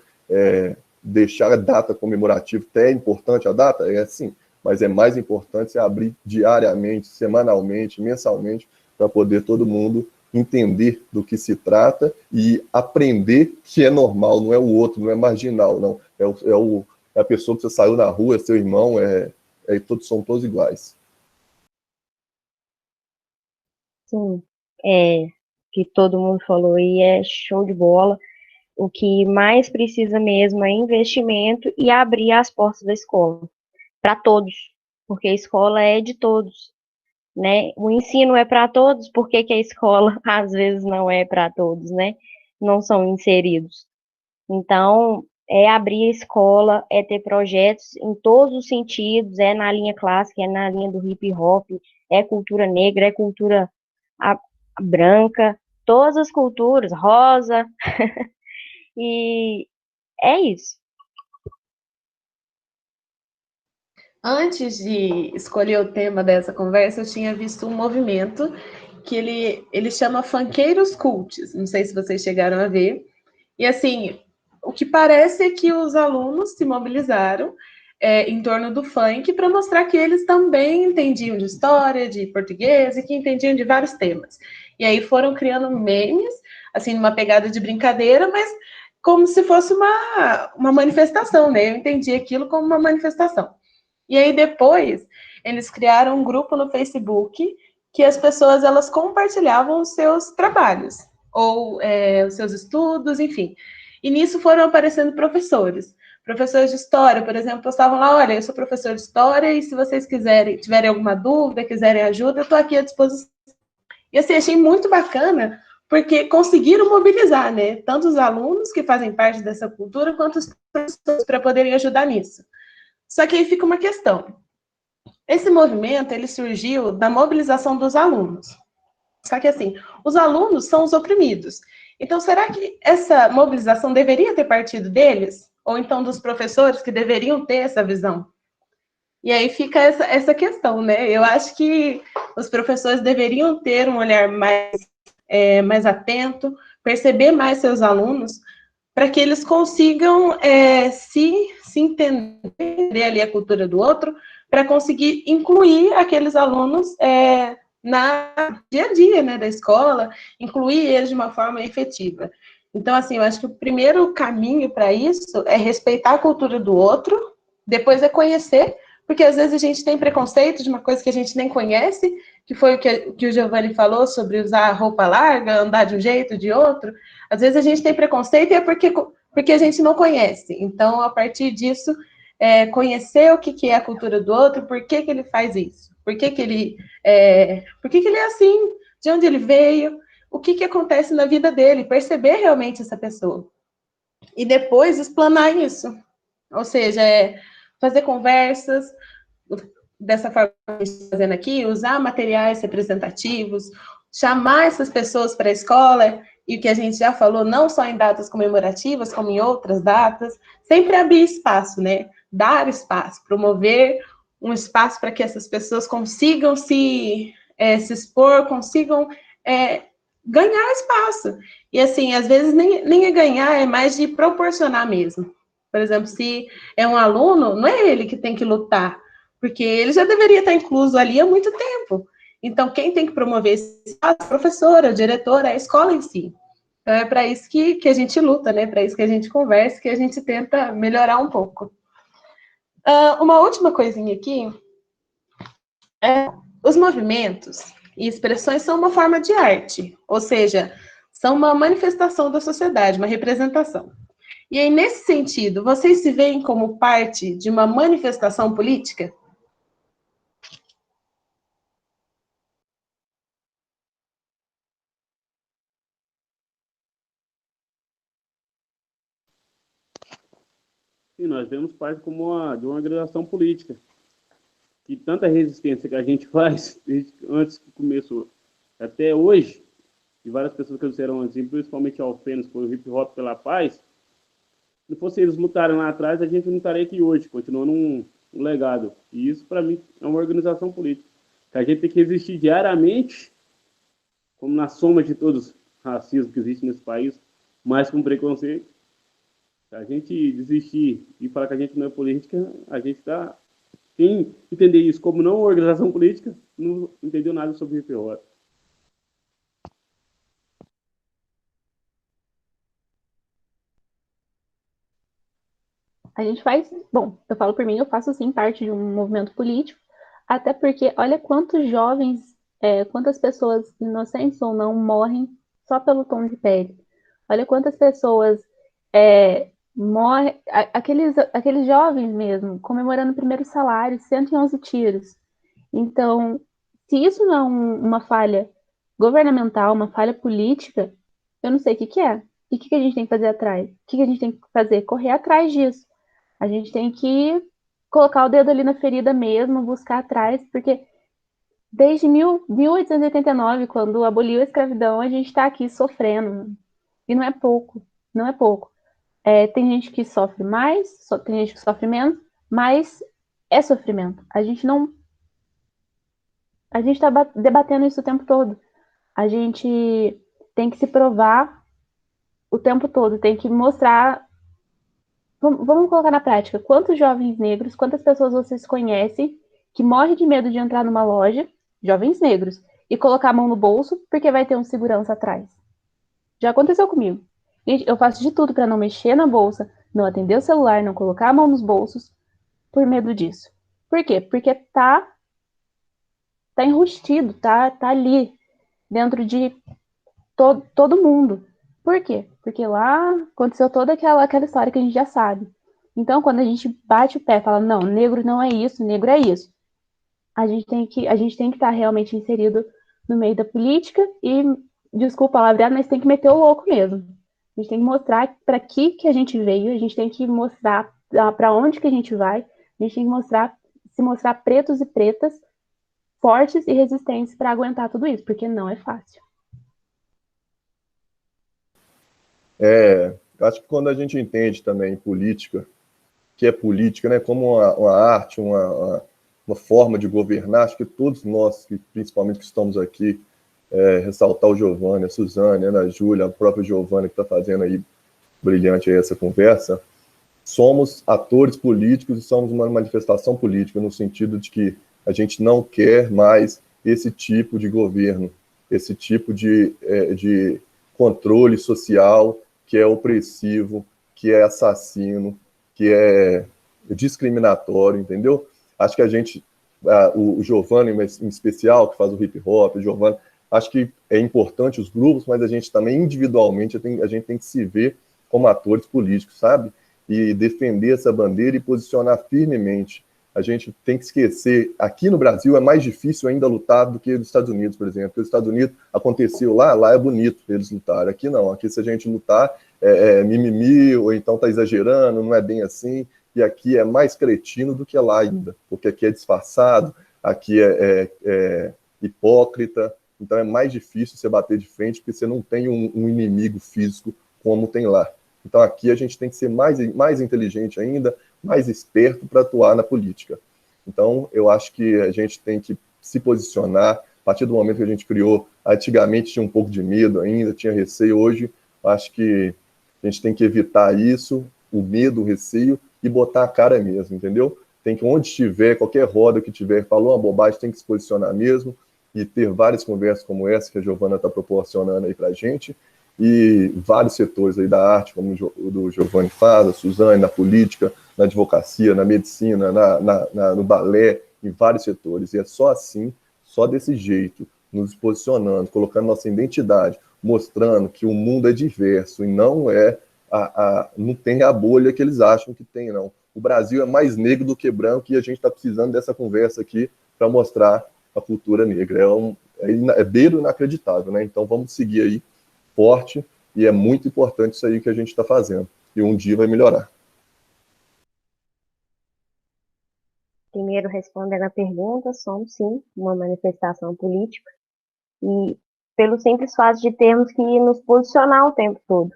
deixar a data comemorativa. Até é importante a data? É sim, mas é mais importante você abrir diariamente, semanalmente, mensalmente, para poder todo mundo entender do que se trata e aprender que é normal, não é o outro, não é marginal, não. É a pessoa que você saiu na rua, é seu irmão, são todos iguais. Sim, que todo mundo falou aí é show de bola. O que mais precisa mesmo é investimento e abrir as portas da escola para todos, porque a escola é de todos, né? O ensino é para todos, por que que a escola às vezes não é para todos, né? Não são inseridos. Então, é abrir a escola, é ter projetos em todos os sentidos, é na linha clássica, é na linha do hip hop, é cultura negra, é cultura branca, todas as culturas, rosa, e é isso. Antes de escolher o tema dessa conversa, eu tinha visto um movimento que ele chama Funkeiros Cults. Não sei se vocês chegaram a ver. E assim, o que parece é que os alunos se mobilizaram em torno do funk para mostrar que eles também entendiam de história, de português e que entendiam de vários temas. E aí foram criando memes, assim, numa pegada de brincadeira, mas como se fosse uma manifestação, né? Eu entendi aquilo como uma manifestação. E aí depois eles criaram um grupo no Facebook que as pessoas elas compartilhavam os seus trabalhos ou os seus estudos, enfim. E nisso foram aparecendo professores. Professores de história, por exemplo, postavam lá, olha, eu sou professor de história e se vocês quiserem, tiverem alguma dúvida, quiserem ajuda, eu estou aqui à disposição. E assim, achei muito bacana, porque conseguiram mobilizar, né? Tanto os alunos que fazem parte dessa cultura, quanto os professores para poderem ajudar nisso. Só que aí fica uma questão. Esse movimento, ele surgiu da mobilização dos alunos. Só que assim, os alunos são os oprimidos. Então, será que essa mobilização deveria ter partido deles? Ou então dos professores que deveriam ter essa visão? E aí fica essa questão, né? Eu acho que os professores deveriam ter um olhar mais atento, perceber mais seus alunos, para que eles consigam se entender ali a cultura do outro, para conseguir incluir aqueles alunos na dia a dia, né, da escola, incluir eles de uma forma efetiva. Então, assim, eu acho que o primeiro caminho para isso é respeitar a cultura do outro, depois é conhecer, porque às vezes a gente tem preconceito de uma coisa que a gente nem conhece, que foi o que o Giovanni falou sobre usar roupa larga, andar de um jeito, de outro. Às vezes a gente tem preconceito e é porque a gente não conhece. Então, a partir disso, conhecer o que é a cultura do outro, por que ele faz isso, por que ele é assim, de onde ele veio, o que acontece na vida dele, perceber realmente essa pessoa. E depois explanar isso. Ou seja, fazer conversas, dessa forma que a gente está fazendo aqui, usar materiais representativos, chamar essas pessoas para a escola, e o que a gente já falou, não só em datas comemorativas, como em outras datas, sempre abrir espaço, né? Dar espaço, promover um espaço para que essas pessoas consigam se expor, consigam ganhar espaço. E assim, às vezes nem é ganhar, é mais de proporcionar mesmo. Por exemplo, se é um aluno, não é ele que tem que lutar, porque ele já deveria estar incluso ali há muito tempo. Então, quem tem que promover esse espaço? A professora, a diretora, a escola em si. Então, é para isso que a gente luta, né? Para isso que a gente conversa, que a gente tenta melhorar um pouco. Uma última coisinha aqui. Os movimentos e expressões são uma forma de arte, ou seja, são uma manifestação da sociedade, uma representação. E aí, nesse sentido, vocês se veem como parte de uma manifestação política? Sim, nós vemos parte como de uma organização política. Que tanta resistência que a gente faz, desde antes que começou até hoje, e várias pessoas que disseram assim, principalmente ao Fênix, foi o hip hop pela paz, se não fosse eles lutarem lá atrás, a gente não estaria aqui hoje, continuando um legado. E isso, para mim, é uma organização política. Que a gente tem que resistir diariamente, como na soma de todos os racismos que existem nesse país, mais com preconceito. Se a gente desistir e falar que a gente não é política, a gente está... Quem entender isso como não organização política, não entendeu nada sobre hip hop. A gente faz, bom, eu falo por mim, eu faço sim parte de um movimento político, até porque olha quantos jovens, quantas pessoas inocentes ou não morrem só pelo tom de pele. Olha quantas pessoas morrem, aqueles jovens mesmo, comemorando o primeiro salário, 111 tiros. Então, se isso não é uma falha governamental, uma falha política, eu não sei o que é. E o que a gente tem que fazer atrás? O que a gente tem que fazer? Correr atrás disso. A gente tem que colocar o dedo ali na ferida mesmo, buscar atrás, porque desde 1889, quando aboliu a escravidão, a gente está aqui sofrendo. E não é pouco, não é pouco. Tem gente que sofre mais, tem gente que sofre menos, mas é sofrimento. A gente está debatendo isso o tempo todo. A gente tem que se provar o tempo todo, tem que mostrar. Vamos colocar na prática. Quantos jovens negros, quantas pessoas vocês conhecem que morrem de medo de entrar numa loja, jovens negros, e colocar a mão no bolso porque vai ter um segurança atrás? Já aconteceu comigo. Gente, eu faço de tudo para não mexer na bolsa, não atender o celular, não colocar a mão nos bolsos, por medo disso. Por quê? Porque tá enrustido, tá ali, dentro de todo mundo. Por quê? Porque lá aconteceu toda aquela história que a gente já sabe. Então, quando a gente bate o pé e fala, não, negro não é isso, negro é isso, a gente tem que estar realmente inserido no meio da política e, desculpa a palavra, mas tem que meter o louco mesmo. A gente tem que mostrar para que a gente veio, a gente tem que mostrar para onde que a gente vai, a gente tem que se mostrar pretos e pretas, fortes e resistentes para aguentar tudo isso, porque não é fácil. Acho que quando a gente entende também política, que é política, né, como uma arte, uma forma de governar, acho que todos nós, principalmente que estamos aqui, ressaltar o Giovanni, a Suzane, a Ana Júlia, a própria Giovanni que está fazendo aí brilhante aí essa conversa, somos atores políticos e somos uma manifestação política, no sentido de que a gente não quer mais esse tipo de governo, esse tipo de controle social que é opressivo, que é assassino, que é discriminatório, entendeu? Acho que a gente, o Giovanni em especial, que faz o hip hop, o Giovanni, acho que é importante os grupos, mas a gente também individualmente, a gente tem que se ver como atores políticos, sabe? E defender essa bandeira e posicionar firmemente. A gente tem que esquecer, aqui no Brasil é mais difícil ainda lutar do que nos Estados Unidos, por exemplo. Porque os Estados Unidos aconteceu lá é bonito eles lutarem. Aqui não, aqui se a gente lutar é mimimi, ou então tá exagerando, não é bem assim. E aqui é mais cretino do que lá ainda, porque aqui é disfarçado, aqui é hipócrita, então é mais difícil você bater de frente, porque você não tem um inimigo físico como tem lá. Então aqui a gente tem que ser mais inteligente ainda, mais esperto para atuar na política. Então eu acho que a gente tem que se posicionar, a partir do momento que a gente criou, antigamente tinha um pouco de medo ainda, tinha receio, hoje acho que a gente tem que evitar isso, o medo, o receio, e botar a cara mesmo, entendeu? Tem que, onde estiver, qualquer roda que tiver, falou uma bobagem, tem que se posicionar mesmo, e ter várias conversas como essa que a Giovana está proporcionando aí para a gente, e vários setores aí da arte, como o do Giovanni faz, a Suzane, na política, na advocacia, na medicina, no balé, em vários setores. E é só assim, só desse jeito, nos posicionando, colocando nossa identidade, mostrando que o mundo é diverso e não não tem a bolha que eles acham que tem, não. O Brasil é mais negro do que branco e a gente está precisando dessa conversa aqui para mostrar a cultura negra. É beiro inacreditável, né? Então vamos seguir aí forte, e é muito importante isso aí que a gente está fazendo. E um dia vai melhorar. Primeiro, respondendo a pergunta, somos sim uma manifestação política, e pelo simples fato de termos que nos posicionar o tempo todo,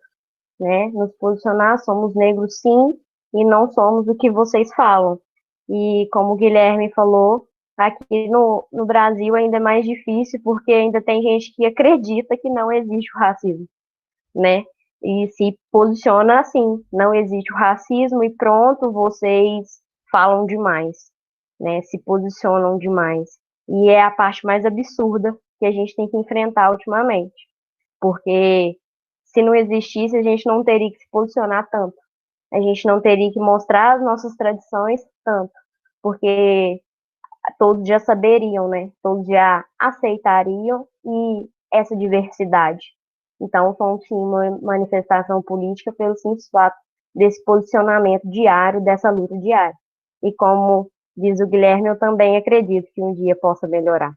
né? Nos posicionar, somos negros sim, e não somos o que vocês falam. E como o Guilherme falou, aqui no Brasil ainda é mais difícil, porque ainda tem gente que acredita que não existe o racismo, né? E se posiciona assim, não existe o racismo e pronto, vocês falam demais, né? Se posicionam demais. E é a parte mais absurda que a gente tem que enfrentar ultimamente, porque se não existisse, a gente não teria que se posicionar tanto, a gente não teria que mostrar as nossas tradições tanto, porque todos já saberiam, né? Todos já aceitariam e essa diversidade. Então, somos sim uma manifestação política pelo simples fato desse posicionamento diário, dessa luta diária. E como diz o Guilherme, eu também acredito que um dia possa melhorar.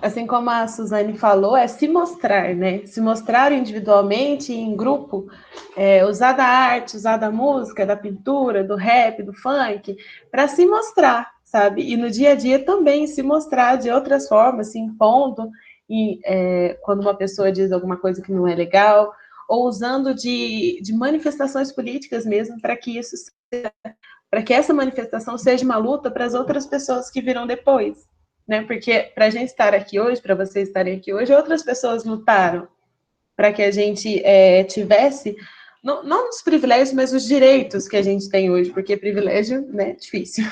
Assim como a Suzane falou, é se mostrar, né? Se mostrar individualmente, em grupo, usar da arte, usar da música, da pintura, do rap, do funk, para se mostrar, sabe? E no dia a dia também se mostrar de outras formas, se impondo, e quando uma pessoa diz alguma coisa que não é legal, ou usando de manifestações políticas mesmo, para que essa manifestação seja uma luta para as outras pessoas que virão depois, né? Porque para a gente estar aqui hoje, para vocês estarem aqui hoje, outras pessoas lutaram para que a gente tivesse, não os privilégios, mas os direitos que a gente tem hoje, porque privilégio, né, é difícil.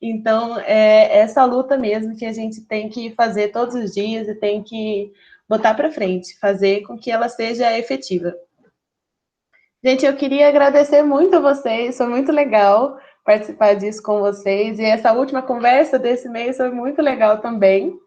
Então, é essa luta mesmo que a gente tem que fazer todos os dias e tem que botar para frente, fazer com que ela seja efetiva. Gente, eu queria agradecer muito a vocês, foi muito legal participar disso com vocês, e essa última conversa desse mês foi muito legal também.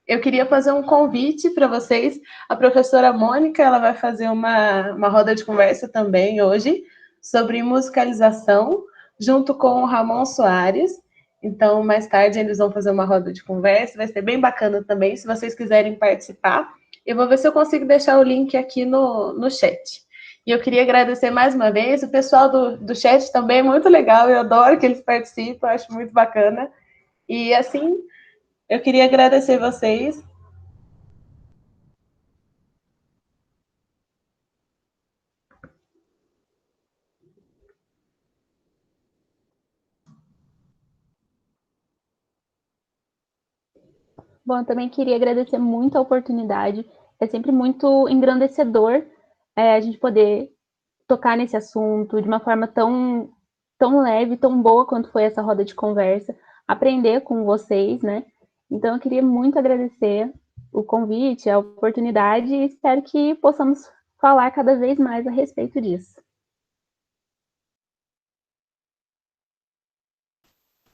Eu queria fazer um convite para vocês. A professora Mônica, ela vai fazer uma roda de conversa também hoje sobre musicalização, junto com o Ramon Soares. Então, mais tarde, eles vão fazer uma roda de conversa, vai ser bem bacana também, se vocês quiserem participar. Eu vou ver se eu consigo deixar o link aqui no chat. E eu queria agradecer mais uma vez, o pessoal do chat também é muito legal, eu adoro que eles participam, acho muito bacana. E assim, eu queria agradecer vocês. Bom, eu também queria agradecer muito a oportunidade. É sempre muito engrandecedor a gente poder tocar nesse assunto de uma forma tão leve, tão boa quanto foi essa roda de conversa, aprender com vocês, né? Então, eu queria muito agradecer o convite, a oportunidade e espero que possamos falar cada vez mais a respeito disso.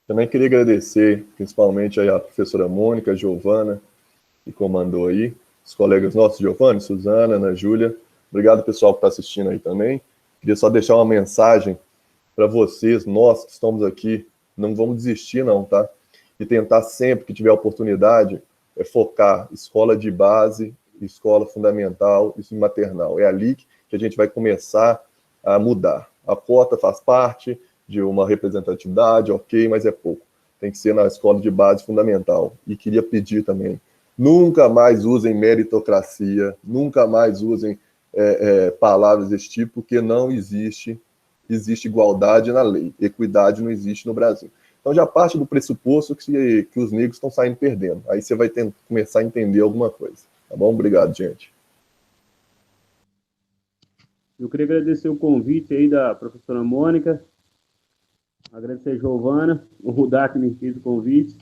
Também queria agradecer, principalmente aí a professora Mônica, a Giovana, que comandou aí, os colegas nossos, Giovanni, Suzana, Ana Júlia. Obrigado, pessoal, que está assistindo aí também. Queria só deixar uma mensagem para vocês, nós que estamos aqui, não vamos desistir não, tá? E tentar sempre que tiver oportunidade, focar escola de base, escola fundamental e maternal. É ali que a gente vai começar a mudar. A cota faz parte de uma representatividade, ok, mas é pouco. Tem que ser na escola de base fundamental. E queria pedir também, nunca mais usem meritocracia, nunca mais usem palavras desse tipo, porque não existe igualdade na lei, equidade não existe no Brasil. Então já parte do pressuposto que os negros estão saindo perdendo. Aí você vai começar a entender alguma coisa. Tá bom? Obrigado, gente. Eu queria agradecer o convite aí da professora Mônica, agradecer a Giovana, o Rudá que me fez o convite,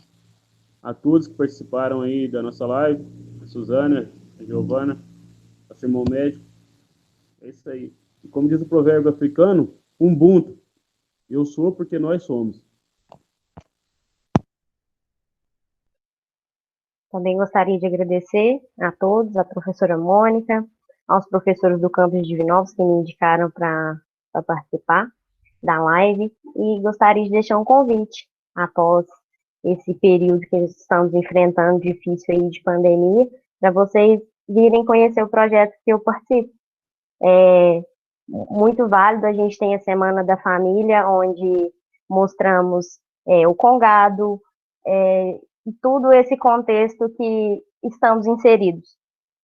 a todos que participaram aí da nossa live, a Suzana, a Giovana, a Simão Médico. É isso aí. E como diz o provérbio africano, Ubuntu. Eu sou porque nós somos. Também gostaria de agradecer a todos, a professora Mônica, aos professores do campus de Divinópolis que me indicaram para participar da live, e gostaria de deixar um convite após esse período que estamos enfrentando difícil aí de pandemia, para vocês virem conhecer o projeto que eu participo. É muito válido, a gente tem a Semana da Família, onde mostramos o Congado, e todo esse contexto que estamos inseridos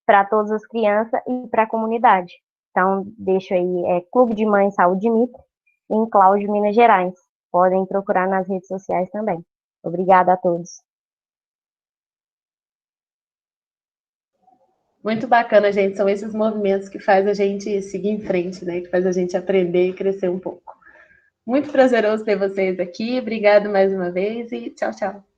para todas as crianças e para a comunidade. Então, deixo aí, Clube de Mães Saúde Mitre, em Cláudio, Minas Gerais. Podem procurar nas redes sociais também. Obrigada a todos. Muito bacana, gente. São esses movimentos que faz a gente seguir em frente, né? Que faz a gente aprender e crescer um pouco. Muito prazeroso ter vocês aqui. Obrigado mais uma vez e tchau, tchau.